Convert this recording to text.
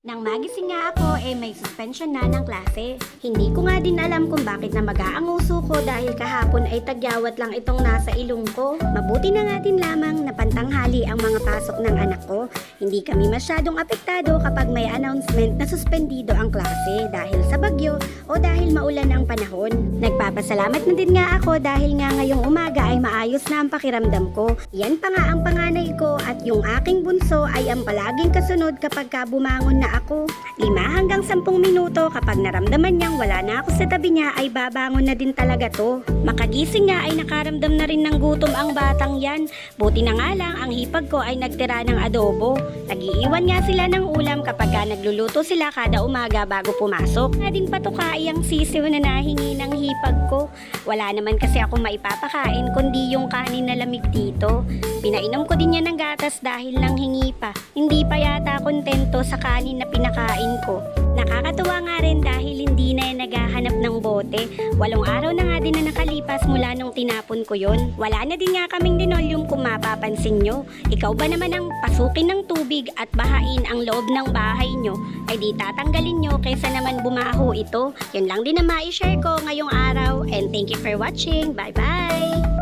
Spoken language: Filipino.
Nang magising nga ako, may suspension na ng klase. Hindi ko nga din alam kung bakit na mag-aanguso ko dahil kahapon ay tagyawat lang itong nasa ilong ko. Mabuti na nga din lamang na pantanghali ang mga pasok ng anak ko. Hindi kami masyadong apektado kapag may announcement na suspendido ang klase dahil sa bagyo o dahil maulan ang panahon. Nagpapasalamat na din nga ako dahil nga ngayong umaga ay maayos na ang pakiramdam ko. Yan pa nga ang panganay ko at yung aking bunso ay ang palaging kasunod kapag bumangon na ako. 5 hanggang 10 minuto kapag naramdaman niyang wala na ako sa tabi niya ay babangon na din talaga to. Makagising nga ay nakaramdam na rin ng gutom ang batang yan. Buti na nga lang ang hipag ko ay nagtira ng adobo. Nag-iiwan nga sila ng ulam kapag nagluluto sila kada umaga bago pumasok. Nga din patukai ang sisiw na nahingi ng hipag ko. Wala naman kasi akong maipapakain kundi yung kanin na lamig dito. Pinainom ko din yan ng gatas dahil nang hingi pa. Hindi pa yata kontento sa kanin na pinakain ko. Nakakatuwa nga rin dahil hindi na yan naghahanap ng bote. 8 araw na nga din na nakalipas mula nung tinapon ko yon. Wala na din nga kaming linoleum kung mapapansin nyo. Ikaw ba naman ang pasukin ng tubig at bahain ang loob ng bahay nyo? Ay di tatanggalin nyo kaysa naman bumaho ito. Yun lang din na ma-share ko ngayong araw and thank you for watching. Bye bye!